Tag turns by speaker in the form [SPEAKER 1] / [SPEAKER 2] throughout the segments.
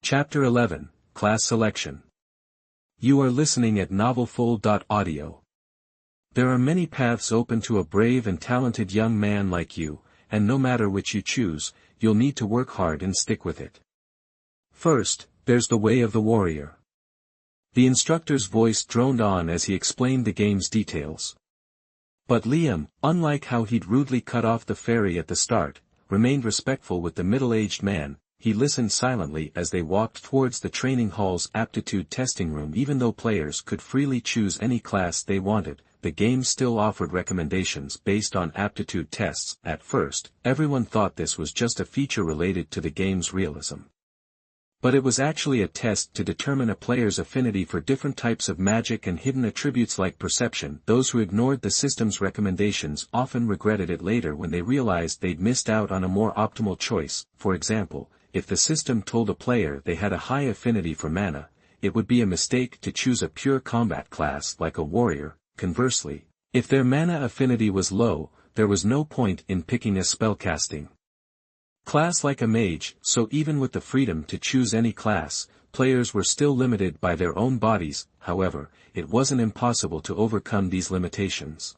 [SPEAKER 1] Chapter 11, Class Selection. You are listening at Novelful.audio. There are many paths open to a brave and talented young man like you, and no matter which you choose, you'll need to work hard and stick with it. First, there's the way of the warrior. The instructor's voice droned on as he explained the game's details. But Liam, unlike how he'd rudely cut off the fairy at the start, remained respectful with the middle-aged man. He listened silently as they walked towards the training hall's aptitude testing room. Even though players could freely choose any class they wanted, the game still offered recommendations based on aptitude tests. At first, everyone thought this was just a feature related to the game's realism. But it was actually a test to determine a player's affinity for different types of magic and hidden attributes like perception. Those who ignored the system's recommendations often regretted it later when they realized they'd missed out on a more optimal choice. For example, if the system told a player they had a high affinity for mana, it would be a mistake to choose a pure combat class like a warrior. Conversely, if their mana affinity was low, there was no point in picking a spellcasting class like a mage. So even with the freedom to choose any class, players were still limited by their own bodies. However, it wasn't impossible to overcome these limitations.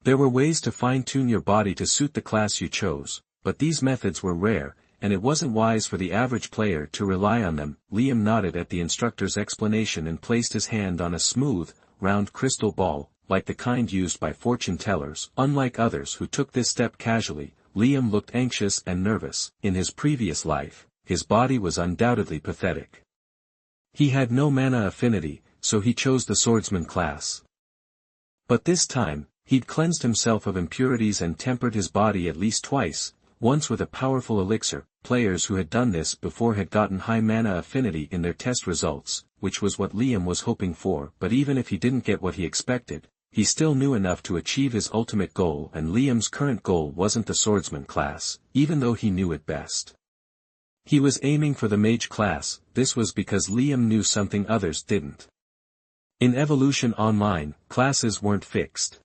[SPEAKER 1] There were ways to fine-tune your body to suit the class you chose, but these methods were rare, and it wasn't wise for the average player to rely on them. Liam nodded at the instructor's explanation and placed his hand on a smooth, round crystal ball, like the kind used by fortune tellers. Unlike others who took this step casually, Liam looked anxious and nervous. In his previous life, his body was undoubtedly pathetic. He had no mana affinity, so he chose the swordsman class. But this time, he'd cleansed himself of impurities and tempered his body at least twice, once with a powerful elixir. Players who had done this before had gotten high mana affinity in their test results, which was what Liam was hoping for. But even if he didn't get what he expected, he still knew enough to achieve his ultimate goal. And Liam's current goal wasn't the swordsman class, even though he knew it best. He was aiming for the mage class. This was because Liam knew something others didn't. In Evolution Online, classes weren't fixed.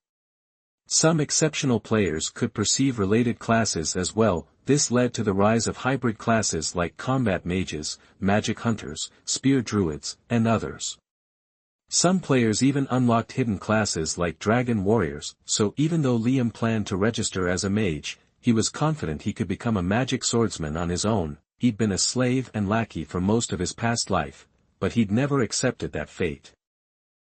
[SPEAKER 1] Some exceptional players could perceive related classes as well. This led to the rise of hybrid classes like combat mages, magic hunters, spear druids, and others. Some players even unlocked hidden classes like dragon warriors. So even though Liam planned to register as a mage, he was confident he could become a magic swordsman on his own. He'd been a slave and lackey for most of his past life, but he'd never accepted that fate.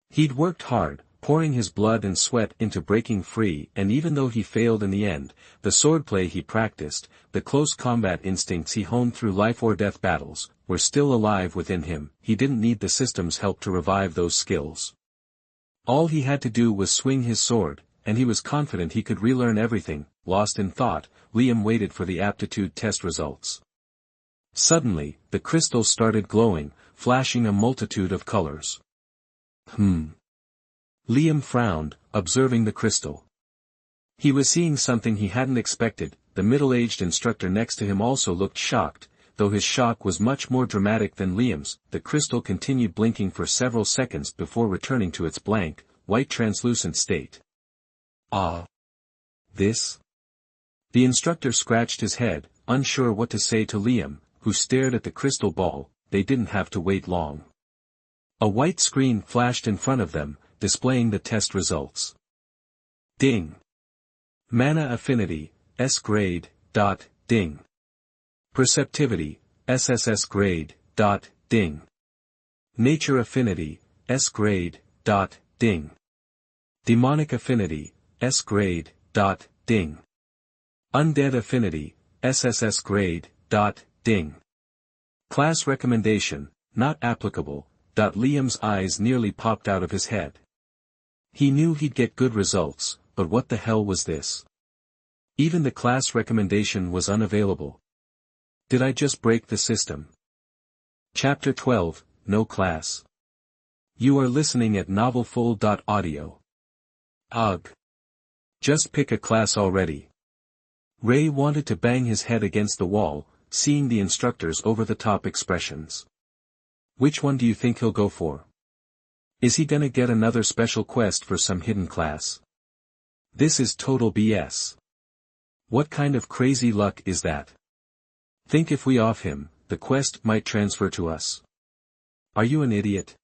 [SPEAKER 1] He'd worked hard, pouring his blood and sweat into breaking free, and even though he failed in the end, the swordplay he practiced, the close combat instincts he honed through life-or-death battles, were still alive within him. He didn't need the system's help to revive those skills. All he had to do was swing his sword, and he was confident he could relearn everything. Lost in thought, Liam waited for the aptitude test results. Suddenly, the crystal started glowing, flashing a multitude of colors. Liam frowned, observing the crystal. He was seeing something he hadn't expected. The middle-aged instructor next to him also looked shocked, though his shock was much more dramatic than Liam's. The crystal continued blinking for several seconds before returning to its blank, white translucent state. This? The instructor scratched his head, unsure what to say to Liam, who stared at the crystal ball. They didn't have to wait long. A white screen flashed in front of them, displaying the test results. Ding. Mana affinity, S grade, ding. Perceptivity, SSS grade, ding. Nature affinity, S grade, ding. Demonic affinity, S grade, ding. Undead affinity, SSS grade, ding. Class recommendation, not applicable. Liam's eyes nearly popped out of his head. He knew he'd get good results, but what the hell was this? Even the class recommendation was unavailable. Did I just break the system? Chapter 12, No Class. You are listening at Novelful.audio. Ugh. Just pick a class already. Ray wanted to bang his head against the wall, seeing the instructor's over-the-top expressions. Which one do you think he'll go for? Is he gonna get another special quest for some hidden class? This is total BS. What kind of crazy luck is that? Think if we off him, the quest might transfer to us. Are you an idiot?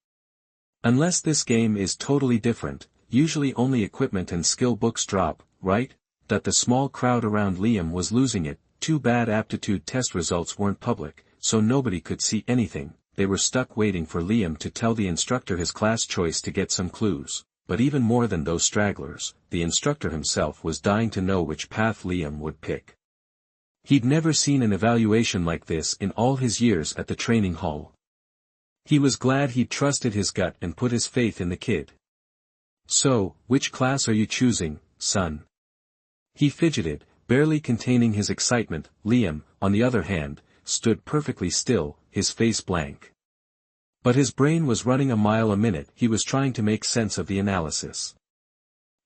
[SPEAKER 1] Unless this game is totally different, usually only equipment and skill books drop, right? That the small crowd around Liam was losing it. Too bad aptitude test results weren't public, so nobody could see anything. They were stuck waiting for Liam to tell the instructor his class choice to get some clues. But even more than those stragglers, the instructor himself was dying to know which path Liam would pick. He'd never seen an evaluation like this in all his years at the training hall. He was glad he'd trusted his gut and put his faith in the kid. So, which class are you choosing, son? He fidgeted, barely containing his excitement. Liam, on the other hand, stood perfectly still, his face blank. But his brain was running a mile a minute. He was trying to make sense of the analysis.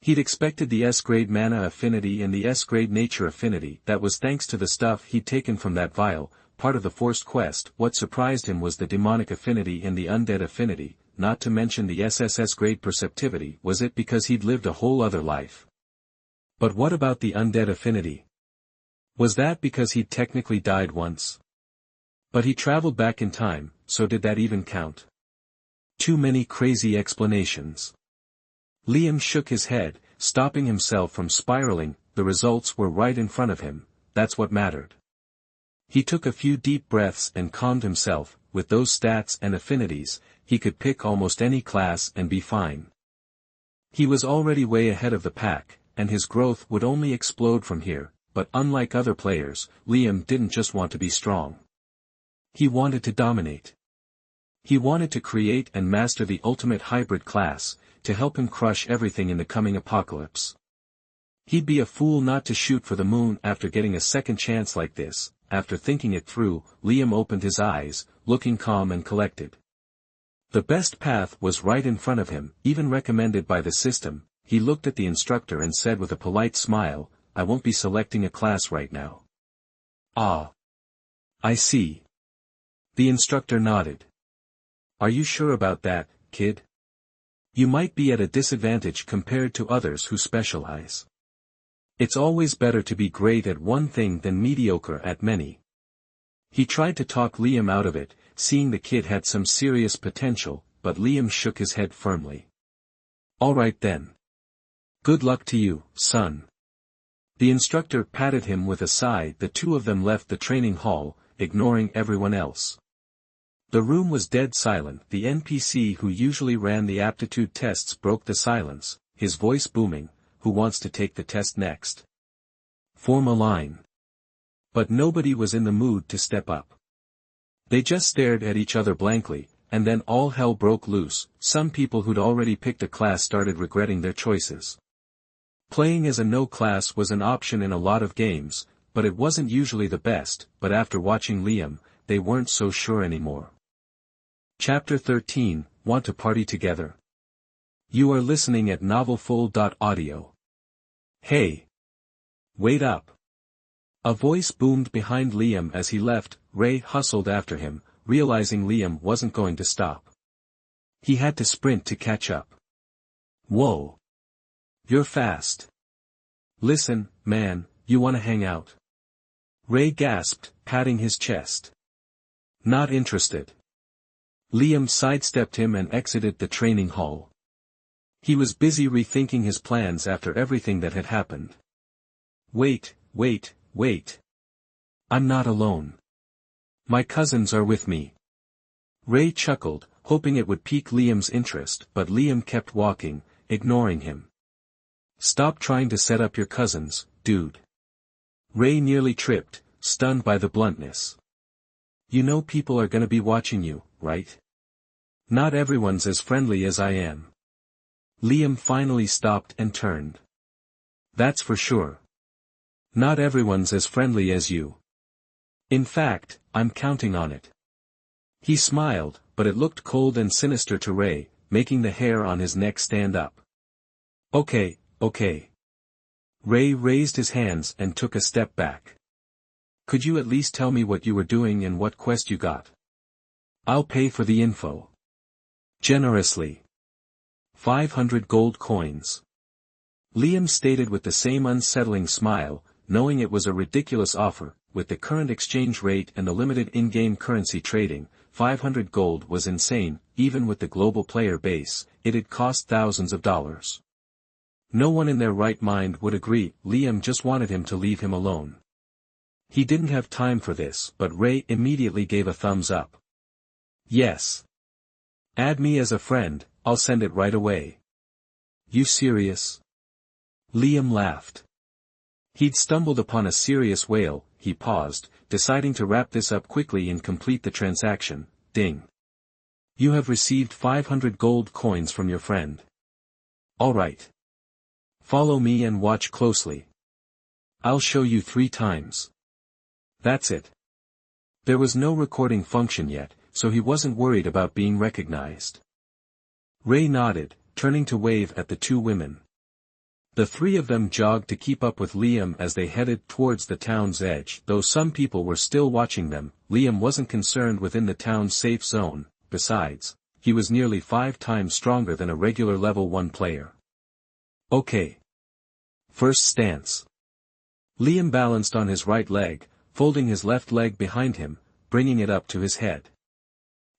[SPEAKER 1] He'd expected the S-grade mana affinity and the S-grade nature affinity. That was thanks to the stuff he'd taken from that vial, part of the forced quest. What surprised him was the demonic affinity and the undead affinity, not to mention the SSS-grade perceptivity. Was it because he'd lived a whole other life? But what about the undead affinity? Was that because he'd technically died once? But he traveled back in time, so did that even count? Too many crazy explanations. Liam shook his head, stopping himself from spiraling. The results were right in front of him. That's what mattered. He took a few deep breaths and calmed himself. With those stats and affinities, he could pick almost any class and be fine. He was already way ahead of the pack, and his growth would only explode from here. But unlike other players, Liam didn't just want to be strong. He wanted to dominate. He wanted to create and master the ultimate hybrid class, to help him crush everything in the coming apocalypse. He'd be a fool not to shoot for the moon after getting a second chance like this. After thinking it through, Liam opened his eyes, looking calm and collected. The best path was right in front of him, even recommended by the system. He looked at the instructor and said with a polite smile, "I won't be selecting a class right now." "Ah. I see." The instructor nodded. "Are you sure about that, kid? You might be at a disadvantage compared to others who specialize. It's always better to be great at one thing than mediocre at many." He tried to talk Liam out of it, seeing the kid had some serious potential, but Liam shook his head firmly. "All right then. Good luck to you, son." The instructor patted him with a sigh. The two of them left the training hall, ignoring everyone else. The room was dead silent. The NPC who usually ran the aptitude tests broke the silence, his voice booming. "Who wants to take the test next? Form a line." But nobody was in the mood to step up. They just stared at each other blankly, and then all hell broke loose. Some people who'd already picked a class started regretting their choices. Playing as a no class was an option in a lot of games, but it wasn't usually the best. But after watching Liam, they weren't so sure anymore. Chapter 13, Want to Party Together? You are listening at novelfull.audio. Hey! Wait up! A voice boomed behind Liam as he left. Ray hustled after him, realizing Liam wasn't going to stop. He had to sprint to catch up. Whoa! You're fast. Listen, man, you wanna hang out? Ray gasped, patting his chest. Not interested. Liam sidestepped him and exited the training hall. He was busy rethinking his plans after everything that had happened. Wait. I'm not alone. My cousins are with me. Ray chuckled, hoping it would pique Liam's interest, but Liam kept walking, ignoring him. Stop trying to set up your cousins, dude. Ray nearly tripped, stunned by the bluntness. You know people are gonna be watching you, right? Not everyone's as friendly as I am. Liam finally stopped and turned. That's for sure. Not everyone's as friendly as you. In fact, I'm counting on it. He smiled, but it looked cold and sinister to Ray, making the hair on his neck stand up. Okay. Ray raised his hands and took a step back. Could you at least tell me what you were doing and what quest you got? I'll pay for the info. Generously. 500 gold coins. Liam stated with the same unsettling smile, knowing it was a ridiculous offer. with the current exchange rate and the limited in-game currency trading, 500 gold was insane. Even with the global player base, it'd cost thousands of dollars. No one in their right mind would agree. Liam just wanted him to leave him alone. He didn't have time for this, but Ray immediately gave a thumbs up. Yes. Add me as a friend, I'll send it right away. You serious? Liam laughed. He'd stumbled upon a serious whale. He paused, deciding to wrap this up quickly and complete the transaction. Ding. You have received 500 gold coins from your friend. Alright. Follow me and watch closely. I'll show you 3 times. That's it. There was no recording function yet, so he wasn't worried about being recognized. Ray nodded, turning to wave at the 2 women. The 3 of them jogged to keep up with Liam as they headed towards the town's edge. Though some people were still watching them, Liam wasn't concerned within the town's safe zone. Besides, he was nearly 5 times stronger than a regular level 1 player. Okay. First stance. Liam balanced on his right leg, folding his left leg behind him, bringing it up to his head.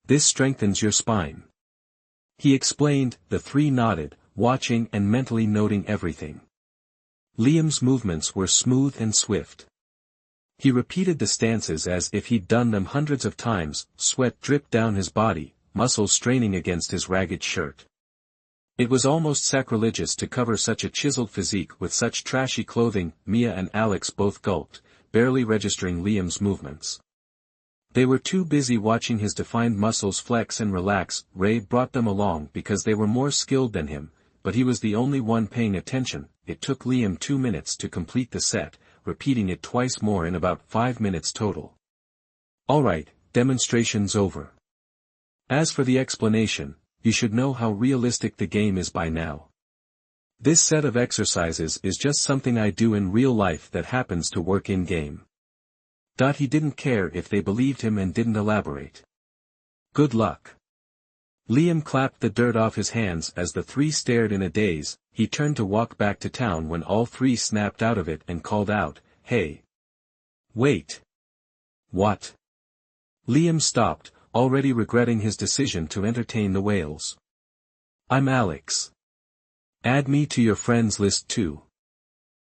[SPEAKER 1] This strengthens your spine. He explained. The 3 nodded, watching and mentally noting everything. Liam's movements were smooth and swift. He repeated the stances as if he'd done them hundreds of times. Sweat dripped down his body, muscles straining against his ragged shirt. It was almost sacrilegious to cover such a chiseled physique with such trashy clothing. Mia and Alex both gulped, barely registering Liam's movements. They were too busy watching his defined muscles flex and relax. Ray brought them along because they were more skilled than him, but he was the only one paying attention. It took Liam 2 minutes to complete the set, repeating it twice more in about 5 minutes total. Alright, demonstration's over. As for the explanation, you should know how realistic the game is by now. This set of exercises is just something I do in real life that happens to work in-game. He didn't care if they believed him and didn't elaborate. Good luck. Liam clapped the dirt off his hands as the 3 stared in a daze. He turned to walk back to town when all 3 snapped out of it and called out, "Hey! Wait! What?" Liam stopped, already regretting his decision to entertain the whales. "I'm Alex. Add me to your friends list too.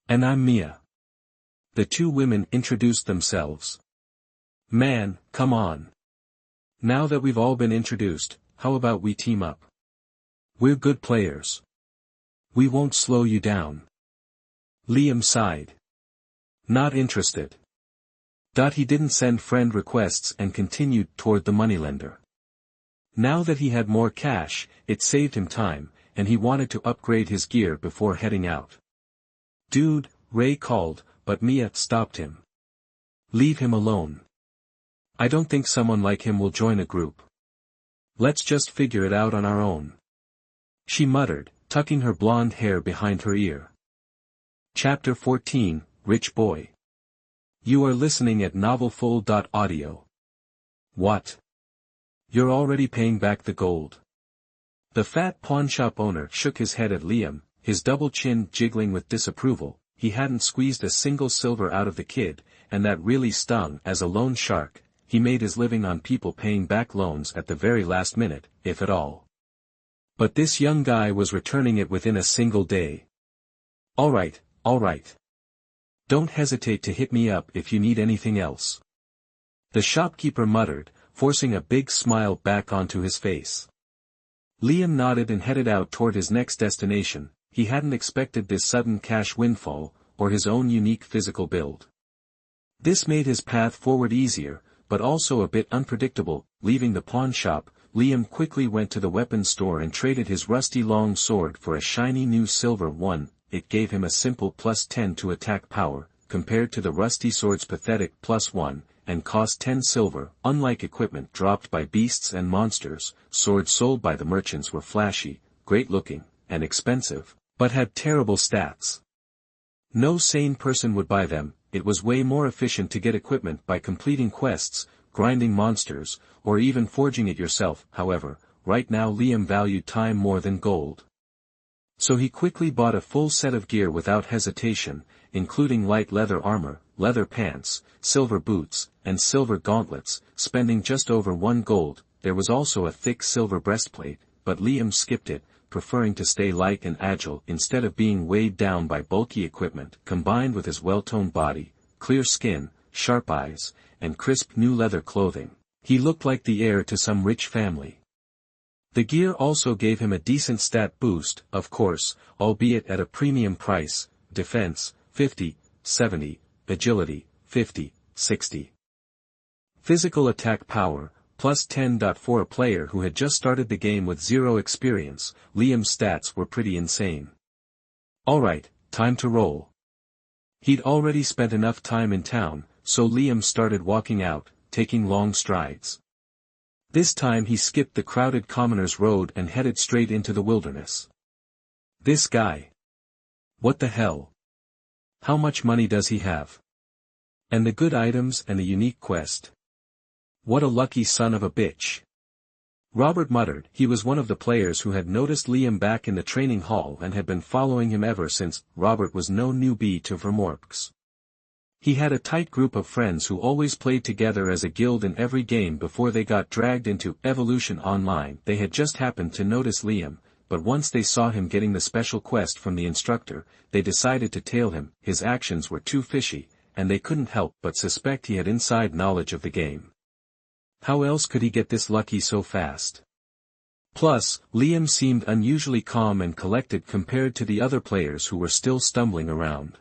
[SPEAKER 1] And I'm Mia." The 2 women introduced themselves. "Man, come on. Now that we've all been introduced, how about we team up? We're good players. We won't slow you down." Liam sighed. Not interested. He didn't send friend requests and continued toward the moneylender. Now that he had more cash, it saved him time, and he wanted to upgrade his gear before heading out. "Dude," Ray called, but Mia stopped him. "Leave him alone. I don't think someone like him will join a group. Let's just figure it out on our own," she muttered, tucking her blonde hair behind her ear. Chapter 14, Rich Boy. You are listening at novelfull.audio. What? You're already paying back the gold? The fat pawnshop owner shook his head at Liam, his double chin jiggling with disapproval. He hadn't squeezed a single silver out of the kid, and that really stung. As a loan shark, he made his living on people paying back loans at the very last minute, if at all. But this young guy was returning it within a single day. Alright. Don't hesitate to hit me up if you need anything else." The shopkeeper muttered, forcing a big smile back onto his face. Liam nodded and headed out toward his next destination. He hadn't expected this sudden cash windfall, or his own unique physical build. This made his path forward easier, but also a bit unpredictable. Leaving the pawn shop, Liam quickly went to the weapons store and traded his rusty long sword for a shiny new silver one. It gave him a simple +10 to attack power, compared to the rusty sword's pathetic +1, and cost 10 silver. Unlike equipment dropped by beasts and monsters, swords sold by the merchants were flashy, great-looking, and expensive, but had terrible stats. No sane person would buy them. It was way more efficient to get equipment by completing quests, grinding monsters, or even forging it yourself. However, right now Liam valued time more than gold. So he quickly bought a full set of gear without hesitation, including light leather armor, leather pants, silver boots, and silver gauntlets, spending just over 1 gold. There was also a thick silver breastplate, but Liam skipped it, preferring to stay light and agile instead of being weighed down by bulky equipment. Combined with his well-toned body, clear skin, sharp eyes, and crisp new leather clothing, he looked like the heir to some rich family. The gear also gave him a decent stat boost, of course, albeit at a premium price: defense, 50, 70, agility, 50, 60. Physical attack power, plus 10. For a player who had just started the game with 0 experience, Liam's stats were pretty insane. Alright, time to roll. He'd already spent enough time in town, so Liam started walking out, taking long strides. This time he skipped the crowded commoners' road and headed straight into the wilderness. This guy. What the hell? How much money does he have? And the good items and the unique quest. What a lucky son of a bitch. Robert muttered. He was one of the players who had noticed Liam back in the training hall and had been following him ever since. Robert was no newbie to Vermorks. He had a tight group of friends who always played together as a guild in every game before they got dragged into Evolution Online. They had just happened to notice Liam, but once they saw him getting the special quest from the instructor, they decided to tail him. His actions were too fishy, and they couldn't help but suspect he had inside knowledge of the game. How else could he get this lucky so fast? Plus, Liam seemed unusually calm and collected compared to the other players who were still stumbling around.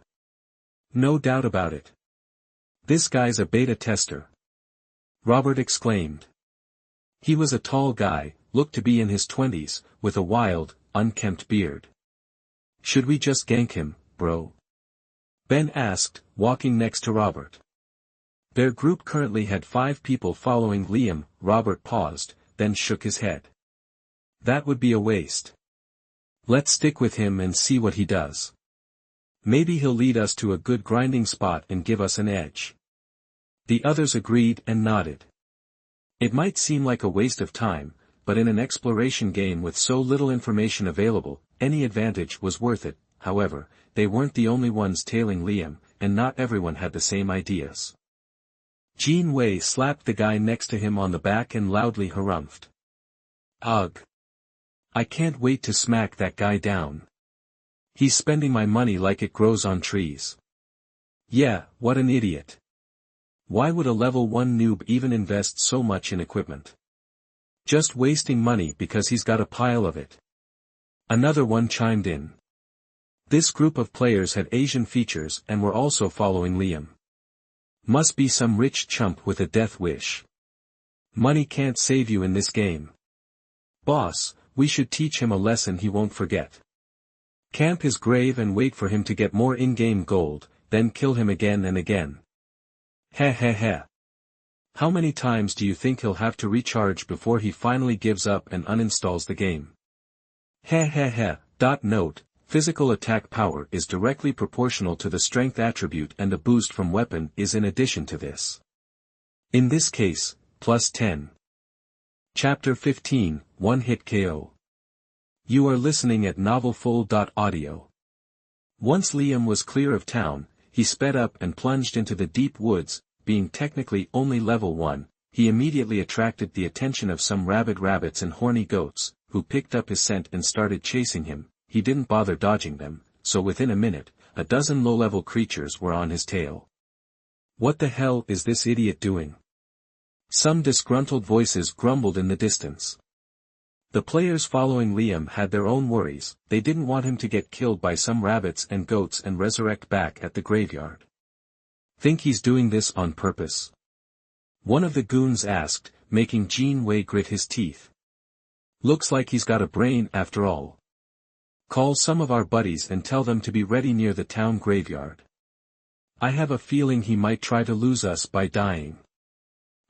[SPEAKER 1] No doubt about it. This guy's a beta tester. Robert exclaimed. He was a tall guy, looked to be in his 20s, with a wild, unkempt beard. Should we just gank him, bro? Ben asked, walking next to Robert. Their group currently had 5 people following Liam. Robert paused, then shook his head. That would be a waste. Let's stick with him and see what he does. Maybe he'll lead us to a good grinding spot and give us an edge. The others agreed and nodded. It might seem like a waste of time, but in an exploration game with so little information available, any advantage was worth it. However, they weren't the only ones tailing Liam, and not everyone had the same ideas. Jean Wei slapped the guy next to him on the back and loudly harumphed. Ugh. I can't wait to smack that guy down. He's spending my money like it grows on trees. Yeah, what an idiot. Why would a level 1 noob even invest so much in equipment? Just wasting money because he's got a pile of it. Another one chimed in. This group of players had Asian features and were also following Liam. Must be some rich chump with a death wish. Money can't save you in this game. Boss, we should teach him a lesson he won't forget. Camp his grave and wait for him to get more in-game gold, then kill him again and again. Heh heh heh. How many times do you think he'll have to recharge before he finally gives up and uninstalls the game? Heh heh heh. Note, physical attack power is directly proportional to the strength attribute and a boost from weapon is in addition to this. In this case, plus 10. Chapter 15, One Hit KO. You are listening at novelfull.audio. Once Liam was clear of town, he sped up and plunged into the deep woods. Being technically only level 1, he immediately attracted the attention of some rabid rabbits and horny goats, who picked up his scent and started chasing him. He didn't bother dodging them, so within a minute, a dozen low-level creatures were on his tail. What the hell is this idiot doing? Some disgruntled voices grumbled in the distance. The players following Liam had their own worries. They didn't want him to get killed by some rabbits and goats and resurrect back at the graveyard. Think he's doing this on purpose? One of the goons asked, making Jean Wei grit his teeth. Looks like he's got a brain after all. Call some of our buddies and tell them to be ready near the town graveyard. I have a feeling he might try to lose us by dying.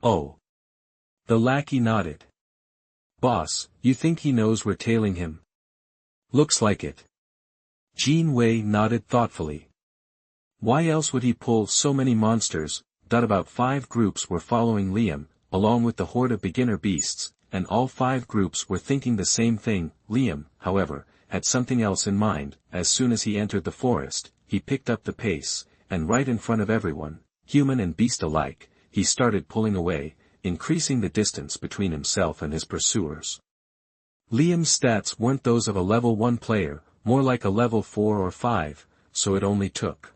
[SPEAKER 1] Oh. The lackey nodded. Boss, you think he knows we're tailing him? Looks like it. Jean Wei nodded thoughtfully. Why else would he pull so many monsters? About 5 groups were following Liam, along with the horde of beginner beasts, and all 5 groups were thinking the same thing. Liam, however, had something else in mind. As soon as he entered the forest, he picked up the pace, and right in front of everyone, human and beast alike, he started pulling away, increasing the distance between himself and his pursuers. Liam's stats weren't those of a level 1 player, more like a level 4 or 5, so it only took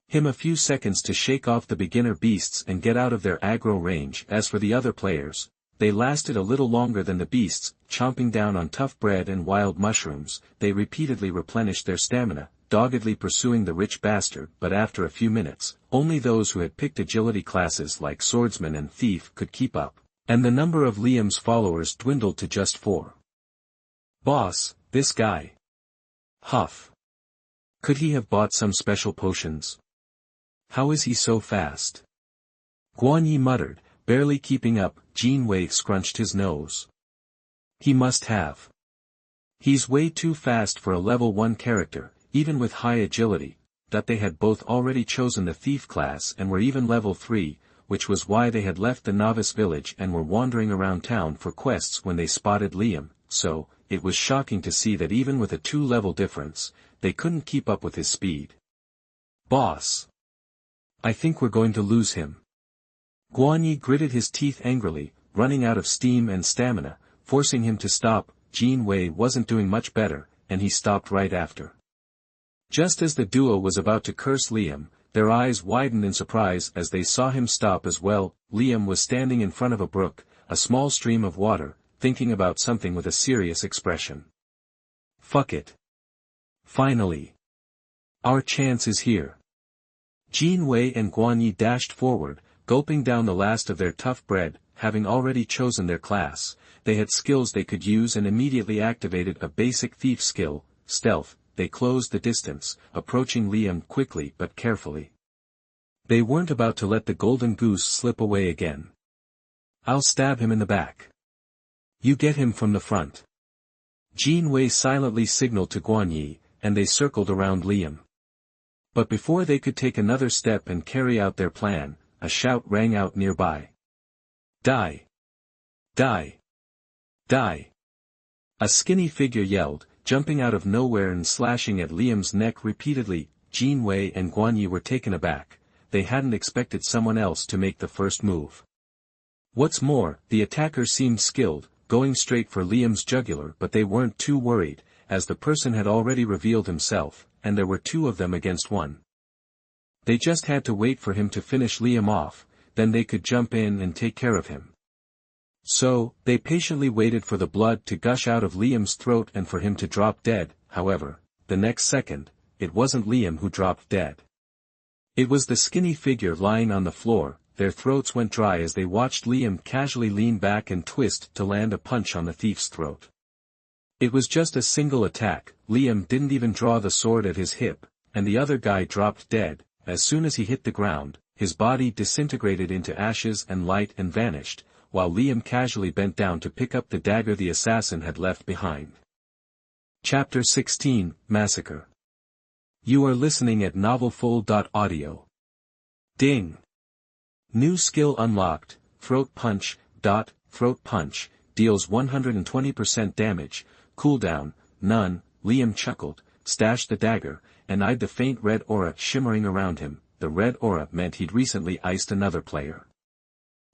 [SPEAKER 1] him a few seconds to shake off the beginner beasts and get out of their aggro range. As for the other players, they lasted a little longer than the beasts, chomping down on tough bread and wild mushrooms. They repeatedly replenished their stamina, doggedly pursuing the rich bastard, but after a few minutes, only those who had picked agility classes like swordsman and thief could keep up, and the number of Liam's followers dwindled to just 4. Boss, this guy. Huff. Could he have bought some special potions? How is he so fast? Guan Yi muttered, barely keeping up. Jin Wei scrunched his nose. He must have. He's way too fast for a level 1 character, even with high agility. That they had both already chosen the thief class and were even level 3, which was why they had left the novice village and were wandering around town for quests when they spotted Liam, so, it was shocking to see that even with a 2-level difference, they couldn't keep up with his speed. Boss. I think we're going to lose him. Guan Yi gritted his teeth angrily, running out of steam and stamina, forcing him to stop. Jin Wei wasn't doing much better, and he stopped right after. Just as the duo was about to curse Liam, their eyes widened in surprise as they saw him stop as well. Liam was standing in front of a brook, a small stream of water, thinking about something with a serious expression. Fuck it. Finally. Our chance is here. Jin Wei and Guan Yi dashed forward, gulping down the last of their tough bread. Having already chosen their class, they had skills they could use and immediately activated a basic thief skill, stealth. They closed the distance, approaching Liam quickly but carefully. They weren't about to let the golden goose slip away again. I'll stab him in the back. You get him from the front. Jin Wei silently signaled to Guan Yi, and they circled around Liam. But before they could take another step and carry out their plan, a shout rang out nearby. Die! Die! Die! A skinny figure yelled, jumping out of nowhere and slashing at Liam's neck repeatedly. Jin Wei and Guan Yi were taken aback. They hadn't expected someone else to make the first move. What's more, the attacker seemed skilled, going straight for Liam's jugular, but they weren't too worried, as the person had already revealed himself, and there were 2 of them against 1. They just had to wait for him to finish Liam off, then they could jump in and take care of him. So, they patiently waited for the blood to gush out of Liam's throat and for him to drop dead. However, the next second, it wasn't Liam who dropped dead. It was the skinny figure lying on the floor. Their throats went dry as they watched Liam casually lean back and twist to land a punch on the thief's throat. It was just a single attack. Liam didn't even draw the sword at his hip, and the other guy dropped dead. As soon as he hit the ground, his body disintegrated into ashes and light and vanished, while Liam casually bent down to pick up the dagger the assassin had left behind. Chapter 16, Massacre. You are listening at novelfull.audio. Ding! New skill unlocked, Throat Punch. Throat Punch, deals 120% damage, cooldown, none. Liam chuckled, stashed the dagger, and eyed the faint red aura shimmering around him. The red aura meant he'd recently iced another player.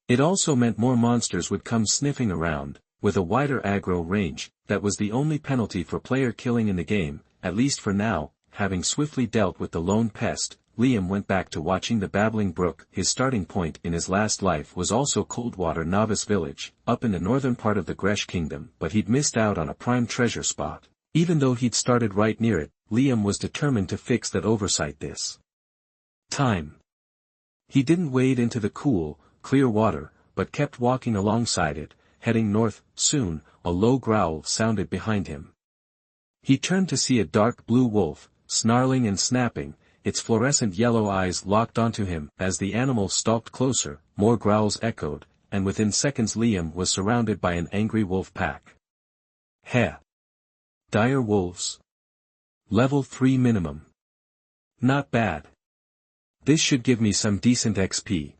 [SPEAKER 1] It also meant more monsters would come sniffing around. With a wider aggro range, that was the only penalty for player killing in the game, at least for now. Having swiftly dealt with the lone pest, Liam went back to watching the babbling brook. His starting point in his last life was also Coldwater Novice Village, up in the northern part of the Gresh Kingdom, but he'd missed out on a prime treasure spot. Even though he'd started right near it, Liam was determined to fix that oversight this time. He didn't wade into the cool, clear water, but kept walking alongside it, heading north. Soon, a low growl sounded behind him. He turned to see a dark blue wolf, snarling and snapping, its fluorescent yellow eyes locked onto him. As the animal stalked closer, more growls echoed, and within seconds Liam was surrounded by an angry wolf pack. Heh! Dire wolves. Level 3 minimum. Not bad. This should give me some decent XP.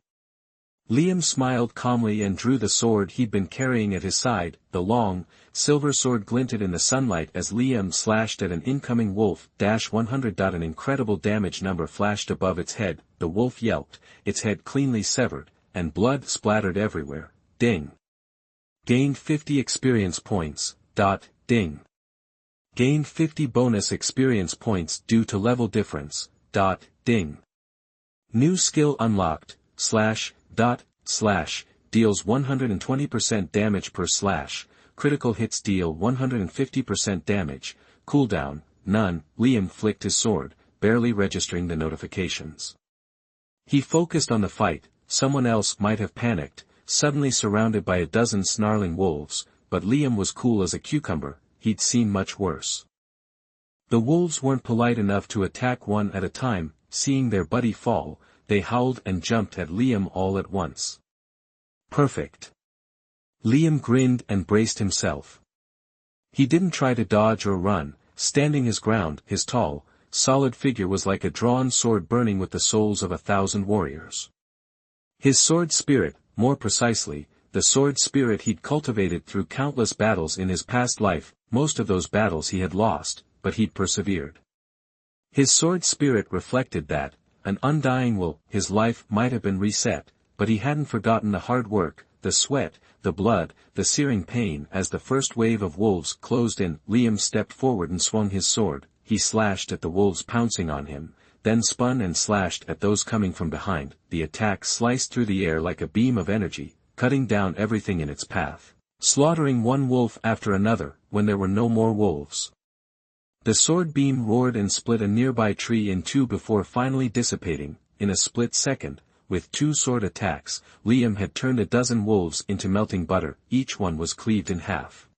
[SPEAKER 1] Liam smiled calmly and drew the sword he'd been carrying at his side. The long, silver sword glinted in the sunlight as Liam slashed at an incoming wolf. 100. An incredible damage number flashed above its head. The wolf yelped, its head cleanly severed, and blood splattered everywhere. Ding. Gained 50 experience points. Ding. Gained 50 bonus experience points due to level difference. Ding. New skill unlocked. /. Deals 120% damage per slash. Critical hits deal 150% damage. Cooldown, none. Liam flicked his sword, barely registering the notifications. He focused on the fight. Someone else might have panicked, suddenly surrounded by a dozen snarling wolves, but Liam was cool as a cucumber. He'd seen much worse. The wolves weren't polite enough to attack one at a time. Seeing their buddy fall, they howled and jumped at Liam all at once. Perfect. Liam grinned and braced himself. He didn't try to dodge or run, standing his ground. His tall, solid figure was like a drawn sword burning with the souls of 1,000 warriors. His sword spirit, more precisely, the sword spirit he'd cultivated through countless battles in his past life. Most of those battles he had lost, but he'd persevered. His sword spirit reflected that, an undying will. His life might have been reset, but he hadn't forgotten the hard work, the sweat, the blood, the searing pain. As the first wave of wolves closed in, Liam stepped forward and swung his sword. He slashed at the wolves pouncing on him, then spun and slashed at those coming from behind. The attack sliced through the air like a beam of energy, cutting down everything in its path, slaughtering one wolf after another. When there were no more wolves, the sword beam roared and split a nearby tree in two before finally dissipating. In a split second, with two sword attacks, Liam had turned a dozen wolves into melting butter. Each one was cleaved in half.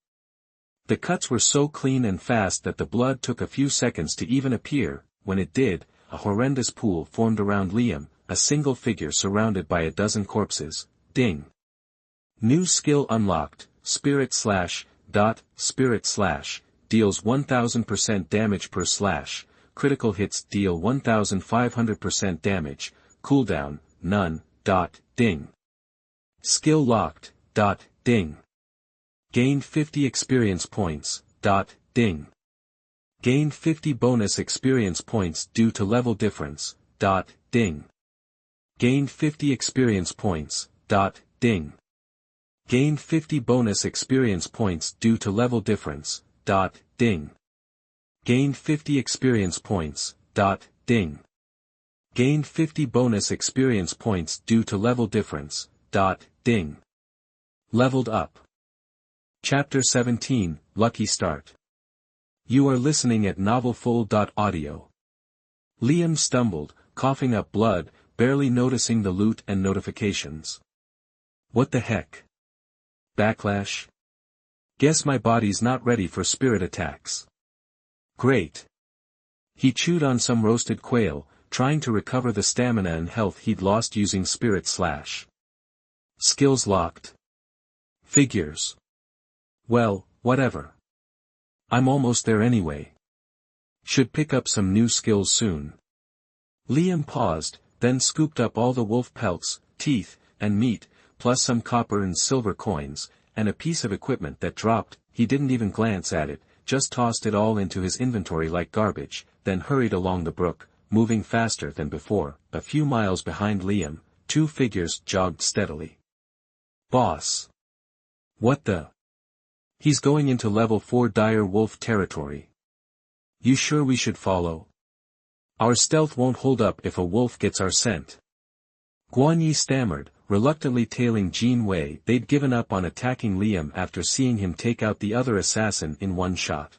[SPEAKER 1] The cuts were so clean and fast that the blood took a few seconds to even appear. When it did, a horrendous pool formed around Liam, a single figure surrounded by a dozen corpses. Ding. New skill unlocked. Spirit slash. Deals 1000% damage per slash. Critical hits deal 1500% damage. Cooldown, none. Ding. Skill locked. Ding. Gained 50 experience points. Ding. Gained 50 bonus experience points due to level difference. Ding. Gained 50 experience points. Ding. Gained 50 bonus experience points due to level difference. Ding. Gained 50 experience points. Ding. Gained 50 bonus experience points due to level difference. Ding. Leveled up. Chapter 17, Lucky Start. You are listening at novelfull.audio. Liam stumbled, coughing up blood, barely noticing the loot and notifications. What the heck? Backlash? Guess my body's not ready for spirit attacks. Great. He chewed on some roasted quail, trying to recover the stamina and health he'd lost using spirit slash. Skills locked. Figures. Well, whatever. I'm almost there anyway. Should pick up some new skills soon. Liam paused, then scooped up all the wolf pelts, teeth, and meat, plus some copper and silver coins, and a piece of equipment that dropped. He didn't even glance at it, just tossed it all into his inventory like garbage, then hurried along the brook, moving faster than before. A few miles behind Liam, two figures jogged steadily. Boss. What the? He's going into level 4 dire wolf territory. You sure we should follow? Our stealth won't hold up if a wolf gets our scent. Guan Yi stammered, reluctantly tailing Jin Wei. They'd given up on attacking Liam after seeing him take out the other assassin in one shot.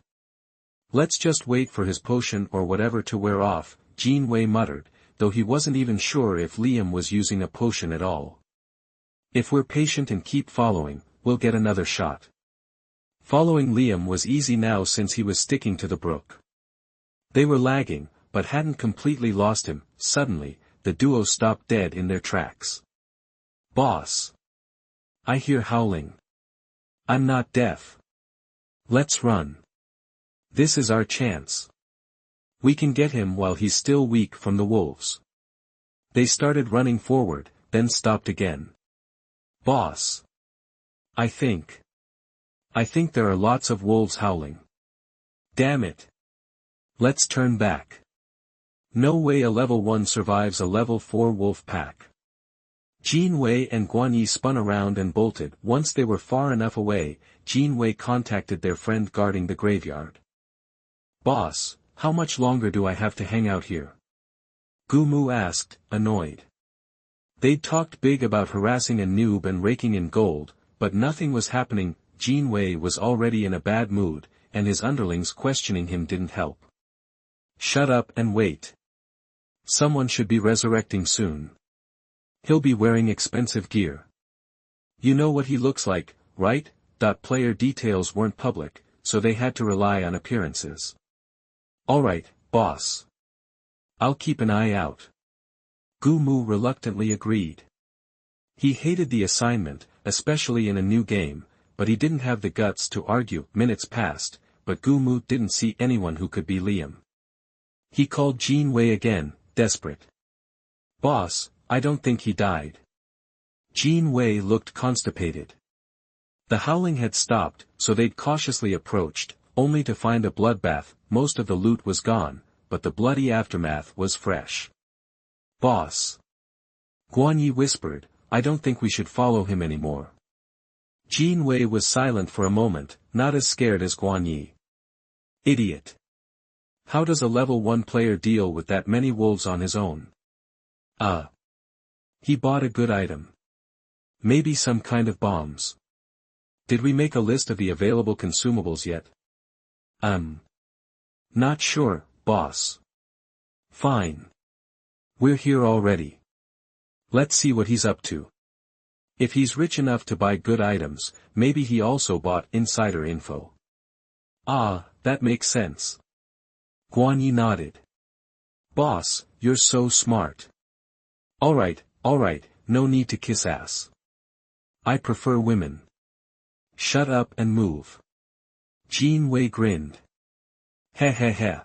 [SPEAKER 1] Let's just wait for his potion or whatever to wear off, Jin Wei muttered, though he wasn't even sure if Liam was using a potion at all. If we're patient and keep following, we'll get another shot. Following Liam was easy now since he was sticking to the brook. They were lagging, but hadn't completely lost him. Suddenly, the duo stopped dead in their tracks. Boss. I hear howling. I'm not deaf. Let's run. This is our chance. We can get him while he's still weak from the wolves. They started running forward, then stopped again. Boss. I think there are lots of wolves howling. Damn it. Let's turn back. No way a level 1 survives a level 4 wolf pack. Jin Wei and Guan Yi spun around and bolted. Once they were far enough away, Jin Wei contacted their friend guarding the graveyard. Boss, how much longer do I have to hang out here? Gu Mu asked, annoyed. They'd talked big about harassing a noob and raking in gold, but nothing was happening. Jin Wei was already in a bad mood, and his underlings questioning him didn't help. Shut up and wait. Someone should be resurrecting soon. He'll be wearing expensive gear. You know what he looks like, right? Player details weren't public, so they had to rely on appearances. Alright, boss. I'll keep an eye out. Gu Mu reluctantly agreed. He hated the assignment, especially in a new game, but he didn't have the guts to argue. Minutes passed, but Gu Mu didn't see anyone who could be Liam. He called Jin Wei again, desperate. Boss, I don't think he died. Jin Wei looked constipated. The howling had stopped, so they'd cautiously approached, only to find a bloodbath. Most of the loot was gone, but the bloody aftermath was fresh. Boss. Guan Yi whispered, I don't think we should follow him anymore. Jin Wei was silent for a moment, not as scared as Guan Yi. Idiot. How does a level 1 player deal with that many wolves on his own? He bought a good item. Maybe some kind of bombs. Did we make a list of the available consumables yet? Not sure, boss. Fine. We're here already. Let's see what he's up to. If he's rich enough to buy good items, maybe he also bought insider info. That makes sense. Guan Yi nodded. Boss, you're so smart. Alright, no need to kiss ass. I prefer women. Shut up and move. Jin Wei grinned. Heh.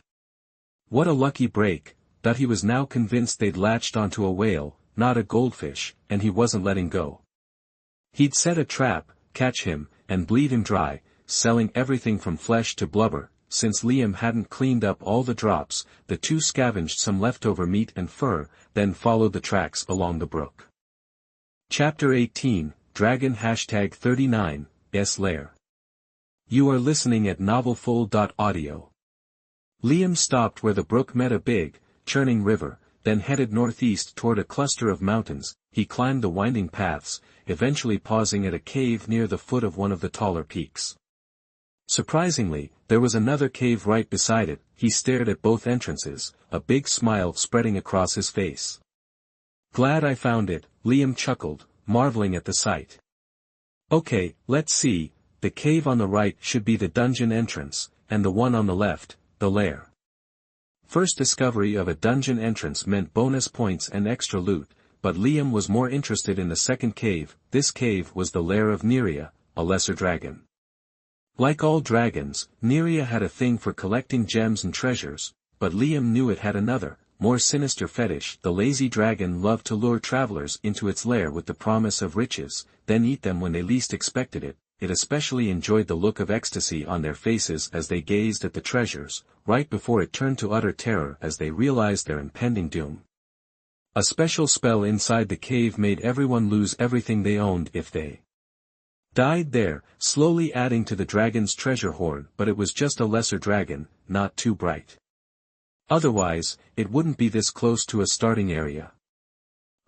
[SPEAKER 1] What a lucky break, that he was now convinced they'd latched onto a whale, not a goldfish, and he wasn't letting go. He'd set a trap, catch him, and bleed him dry, selling everything from flesh to blubber. Since Liam hadn't cleaned up all the drops, the two scavenged some leftover meat and fur, then followed the tracks along the brook. Chapter 18, Dragon #39, Lair. You are listening at novelfull.audio. Liam stopped where the brook met a big, churning river, then headed northeast toward a cluster of mountains. He climbed the winding paths, eventually pausing at a cave near the foot of one of the taller peaks. Surprisingly, there was another cave right beside it. He stared at both entrances, a big smile spreading across his face. Glad I found it, Liam chuckled, marveling at the sight. Okay, let's see, the cave on the right should be the dungeon entrance, and the one on the left, the lair. First discovery of a dungeon entrance meant bonus points and extra loot, but Liam was more interested in the second cave. This cave was the lair of Niria, a lesser dragon. Like all dragons, Niria had a thing for collecting gems and treasures, but Liam knew it had another, more sinister fetish. The lazy dragon loved to lure travelers into its lair with the promise of riches, then eat them when they least expected it. It especially enjoyed the look of ecstasy on their faces as they gazed at the treasures, right before it turned to utter terror as they realized their impending doom. A special spell inside the cave made everyone lose everything they owned if they died there, slowly adding to the dragon's treasure hoard. But it was just a lesser dragon, not too bright. Otherwise, it wouldn't be this close to a starting area.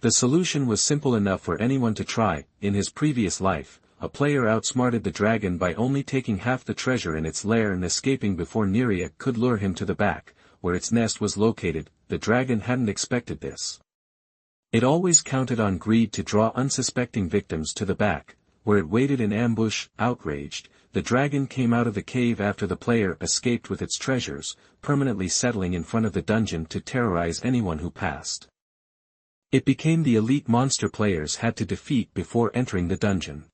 [SPEAKER 1] The solution was simple enough for anyone to try. In his previous life, a player outsmarted the dragon by only taking half the treasure in its lair and escaping before Niria could lure him to the back, where its nest was located. The dragon hadn't expected this. It always counted on greed to draw unsuspecting victims to the back, where it waited in ambush. Outraged, the dragon came out of the cave after the player escaped with its treasures, permanently settling in front of the dungeon to terrorize anyone who passed. It became the elite monster players had to defeat before entering the dungeon.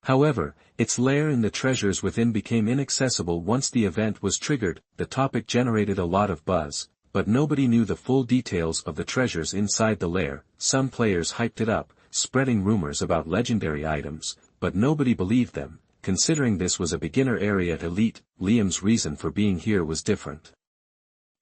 [SPEAKER 1] However, its lair and the treasures within became inaccessible once the event was triggered. The topic generated a lot of buzz, but nobody knew the full details of the treasures inside the lair. Some players hyped it up, spreading rumors about legendary items, but nobody believed them. Considering this was a beginner area at Elite, Liam's reason for being here was different.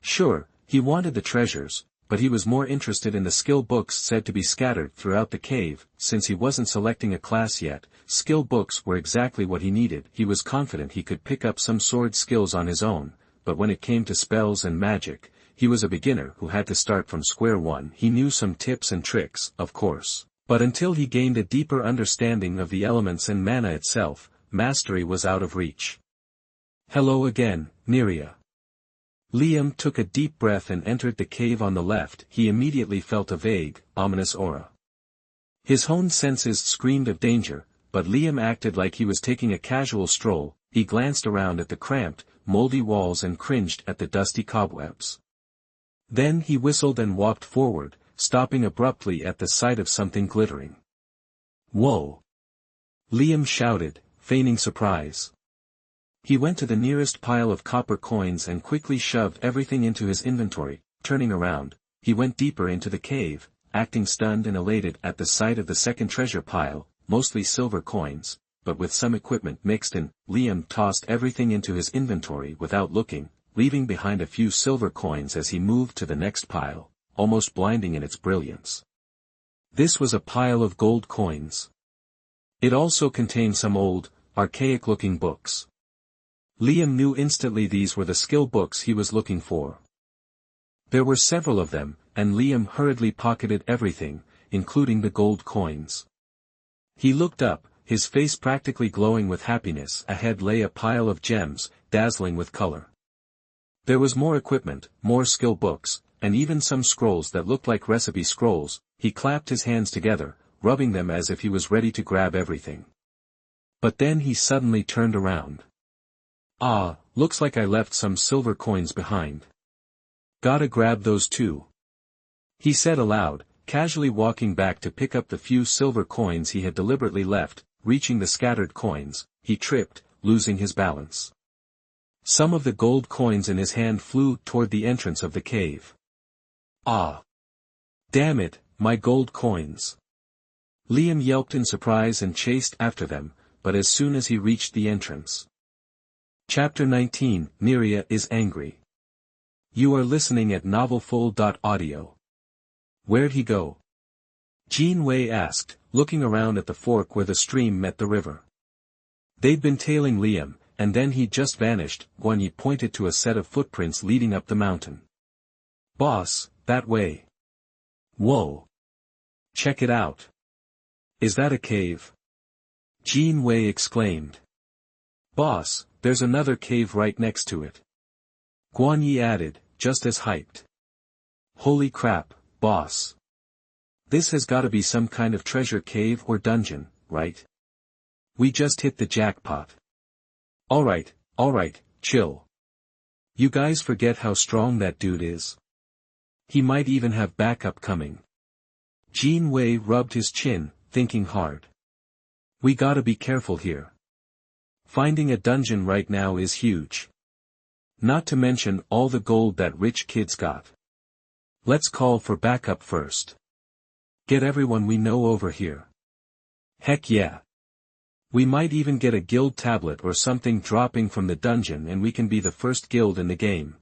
[SPEAKER 1] Sure, he wanted the treasures, but he was more interested in the skill books said to be scattered throughout the cave. Since he wasn't selecting a class yet, skill books were exactly what he needed. He was confident he could pick up some sword skills on his own, but when it came to spells and magic, he was a beginner who had to start from square one. He knew some tips and tricks, of course, but until he gained a deeper understanding of the elements and mana itself, mastery was out of reach. Hello again, Niria. Liam took a deep breath and entered the cave on the left. He immediately felt a vague, ominous aura. His honed senses screamed of danger, but Liam acted like he was taking a casual stroll. He glanced around at the cramped, moldy walls and cringed at the dusty cobwebs. Then he whistled and walked forward, stopping abruptly at the sight of something glittering. Whoa! Liam shouted, feigning surprise. He went to the nearest pile of copper coins and quickly shoved everything into his inventory. Turning around, he went deeper into the cave, acting stunned and elated at the sight of the second treasure pile, mostly silver coins, but with some equipment mixed in. Liam tossed everything into his inventory without looking, leaving behind a few silver coins as he moved to the next pile, almost blinding in its brilliance. This was a pile of gold coins. It also contained some old, archaic-looking books. Liam knew instantly these were the skill books he was looking for. There were several of them, and Liam hurriedly pocketed everything, including the gold coins. He looked up, his face practically glowing with happiness. Ahead lay a pile of gems, dazzling with color. There was more equipment, more skill books, and even some scrolls that looked like recipe scrolls. He clapped his hands together, rubbing them as if he was ready to grab everything. But then he suddenly turned around. Ah, looks like I left some silver coins behind. Gotta grab those too. He said aloud, casually walking back to pick up the few silver coins he had deliberately left. Reaching the scattered coins, he tripped, losing his balance. Some of the gold coins in his hand flew toward the entrance of the cave. Ah! Damn it, my gold coins! Liam yelped in surprise and chased after them, but as soon as he reached the entrance. Chapter 19, Niria is angry. You are listening at novelfull.audio. Where'd he go? Jean Wei asked, looking around at the fork where the stream met the river. They'd been tailing Liam, and then he'd just vanished. Guan Yi pointed to a set of footprints leading up the mountain. Boss, that way. Whoa. Check it out. Is that a cave? Jean Wei exclaimed. Boss, there's another cave right next to it. Guan Yi added, just as hyped. Holy crap, boss. This has gotta be some kind of treasure cave or dungeon, right? We just hit the jackpot. Alright, chill. You guys forget how strong that dude is. He might even have backup coming. Jean Wei rubbed his chin, thinking hard. We gotta be careful here. Finding a dungeon right now is huge. Not to mention all the gold that rich kids got. Let's call for backup first. Get everyone we know over here. Heck yeah. We might even get a guild tablet or something dropping from the dungeon and we can be the first guild in the game.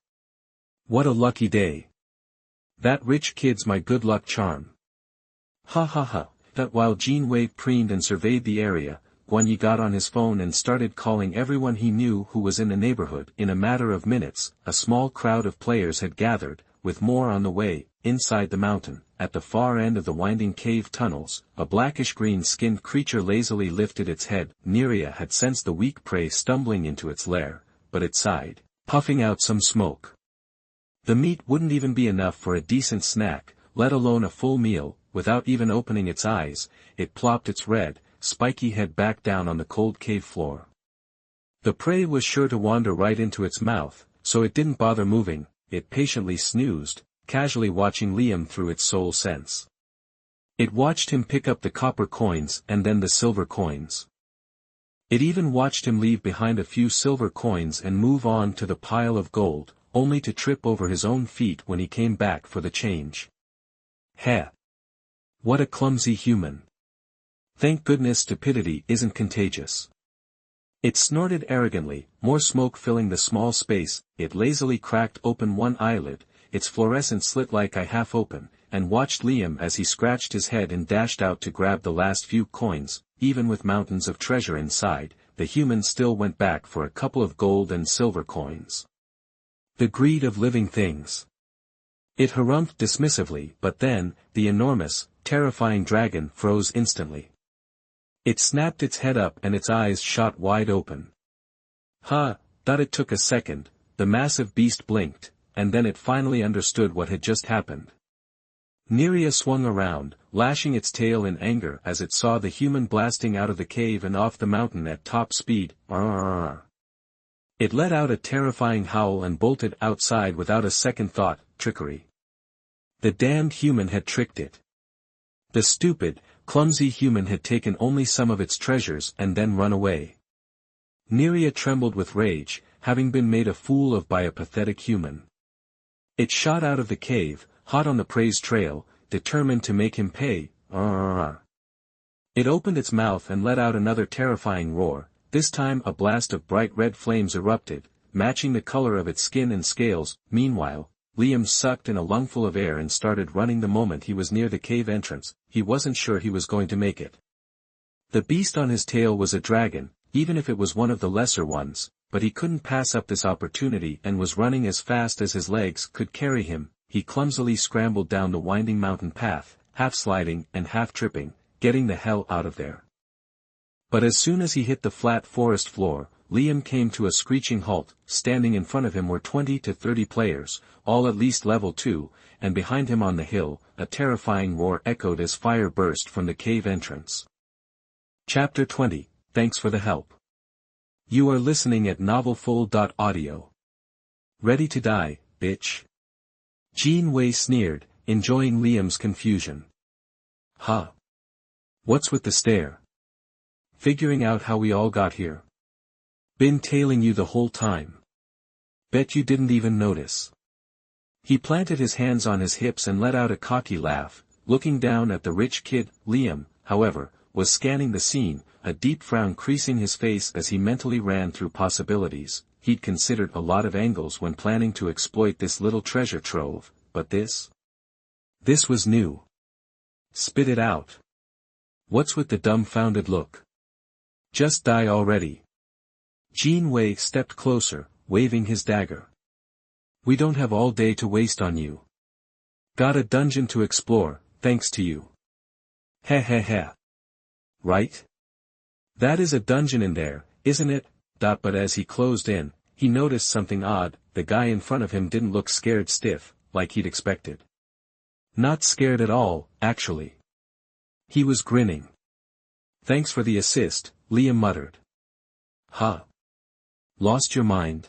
[SPEAKER 1] What a lucky day. That rich kid's my good luck charm. Ha ha ha. That while Jean Wei preened and surveyed the area, Guan Yi got on his phone and started calling everyone he knew who was in the neighborhood. In a matter of minutes, a small crowd of players had gathered, with more on the way. Inside the mountain, at the far end of the winding cave tunnels, a blackish-green-skinned creature lazily lifted its head. Niria had sensed the weak prey stumbling into its lair, but it sighed, puffing out some smoke. The meat wouldn't even be enough for a decent snack, let alone a full meal. Without even opening its eyes, it plopped its red, spiky head back down on the cold cave floor. The prey was sure to wander right into its mouth, so it didn't bother moving. It patiently snoozed, casually watching Liam through its sole sense. It watched him pick up the copper coins and then the silver coins. It even watched him leave behind a few silver coins and move on to the pile of gold, only to trip over his own feet when he came back for the change. Heh! What a clumsy human. Thank goodness stupidity isn't contagious. It snorted arrogantly, more smoke filling the small space. It lazily cracked open one eyelid, its fluorescent slit like eye half open, and watched Liam as he scratched his head and dashed out to grab the last few coins. Even with mountains of treasure inside, the human still went back for a couple of gold and silver coins. The greed of living things. It harumphed dismissively, but then, the enormous, terrifying dragon froze instantly. It snapped its head up and its eyes shot wide open. It took a second, the massive beast blinked, and then it finally understood what had just happened. Niria swung around, lashing its tail in anger as it saw the human blasting out of the cave and off the mountain at top speed. It let out a terrifying howl and bolted outside without a second thought. Trickery. The damned human had tricked it. The stupid, clumsy human had taken only some of its treasures and then run away. Niria trembled with rage, having been made a fool of by a pathetic human. It shot out of the cave, hot on the prey's trail, determined to make him pay. It opened its mouth and let out another terrifying roar. This time a blast of bright red flames erupted, matching the color of its skin and scales. Meanwhile, Liam sucked in a lungful of air and started running the moment he was near the cave entrance. He wasn't sure he was going to make it. The beast on his tail was a dragon, even if it was one of the lesser ones, but he couldn't pass up this opportunity and was running as fast as his legs could carry him. He clumsily scrambled down the winding mountain path, half sliding and half tripping, getting the hell out of there. But as soon as he hit the flat forest floor, Liam came to a screeching halt. Standing in front of him were 20 to 30 players, all at least level 2, and behind him on the hill, a terrifying roar echoed as fire burst from the cave entrance. Chapter 20, Thanks for the help. You are listening at novelfull.audio. Ready to die, bitch? Jean Wei sneered, enjoying Liam's confusion. What's with the stare? Figuring out how we all got here. Been tailing you the whole time. Bet you didn't even notice. He planted his hands on his hips and let out a cocky laugh, looking down at the rich kid. Liam, however, was scanning the scene, a deep frown creasing his face as he mentally ran through possibilities. He'd considered a lot of angles when planning to exploit this little treasure trove, but this was new. Spit it out. What's with the dumbfounded look? Just die already. Jean Wei stepped closer, waving his dagger. We don't have all day to waste on you. Got a dungeon to explore, thanks to you. Heh. Right? That is a dungeon in there, isn't it? But as he closed in, he noticed something odd. The guy in front of him didn't look scared stiff, like he'd expected. Not scared at all, actually. He was grinning. Thanks for the assist, Liam muttered. Lost your mind?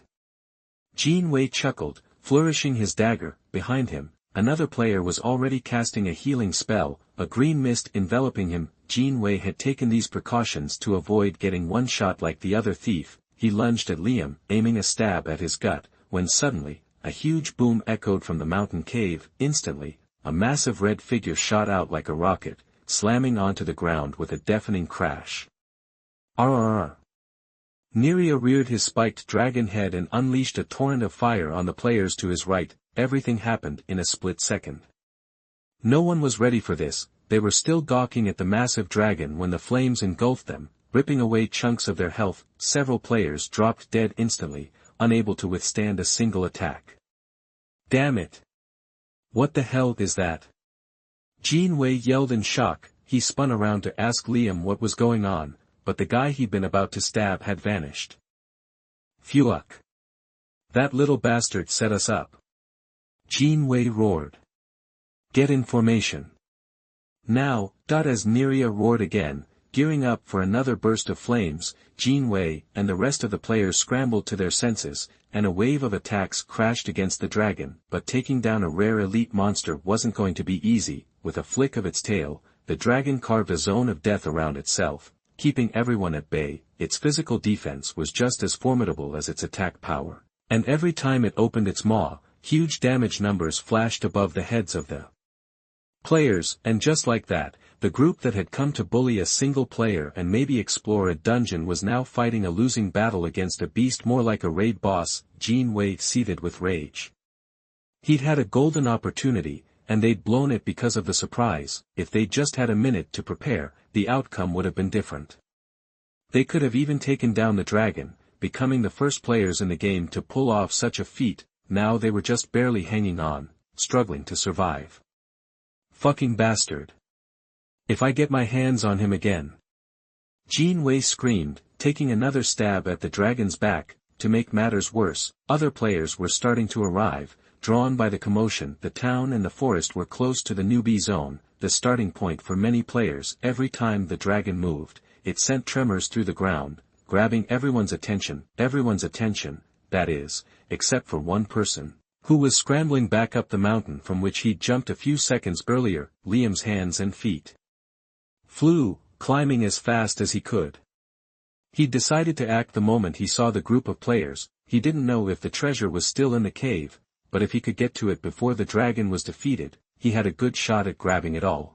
[SPEAKER 1] Jean Wei chuckled, flourishing his dagger. Behind him, another player was already casting a healing spell, a green mist enveloping him. Jean Wei had taken these precautions to avoid getting one shot like the other thief. He lunged at Liam, aiming a stab at his gut, when suddenly, a huge boom echoed from the mountain cave. Instantly, a massive red figure shot out like a rocket, slamming onto the ground with a deafening crash. Niria reared his spiked dragon head and unleashed a torrent of fire on the players to his right. Everything happened in a split second. No one was ready for this. They were still gawking at the massive dragon when the flames engulfed them, ripping away chunks of their health. Several players dropped dead instantly, unable to withstand a single attack. Damn it! What the hell is that? Jean Wei yelled in shock. He spun around to ask Liam what was going on, but the guy he'd been about to stab had vanished. Fuck! That little bastard set us up. Jean Wei roared. Get in formation. Now, as Niria roared again, gearing up for another burst of flames, Jean Wei and the rest of the players scrambled to their senses, and a wave of attacks crashed against the dragon. But taking down a rare elite monster wasn't going to be easy. With a flick of its tail, the dragon carved a zone of death around itself, keeping everyone at bay. Its physical defense was just as formidable as its attack power, and every time it opened its maw, huge damage numbers flashed above the heads of the players, and just like that, the The group that had come to bully a single player and maybe explore a dungeon was now fighting a losing battle against a beast more like a raid boss. Jin Wei seethed with rage. He'd had a golden opportunity, and they'd blown it because of the surprise. If they'd just had a minute to prepare, the outcome would have been different. They could have even taken down the dragon, becoming the first players in the game to pull off such a feat. Now they were just barely hanging on, struggling to survive. Fucking bastard. If I get my hands on him again. Jin Wei screamed, taking another stab at the dragon's back. To make matters worse, other players were starting to arrive. Drawn by the commotion, the town and the forest were close to the newbie zone, the starting point for many players. Every time the dragon moved, it sent tremors through the ground, grabbing everyone's attention, that is, except for one person, who was scrambling back up the mountain from which he'd jumped a few seconds earlier. Liam's hands and feet flew, climbing as fast as he could. He'd decided to act the moment he saw the group of players. He didn't know if the treasure was still in the cave, but if he could get to it before the dragon was defeated, he had a good shot at grabbing it all.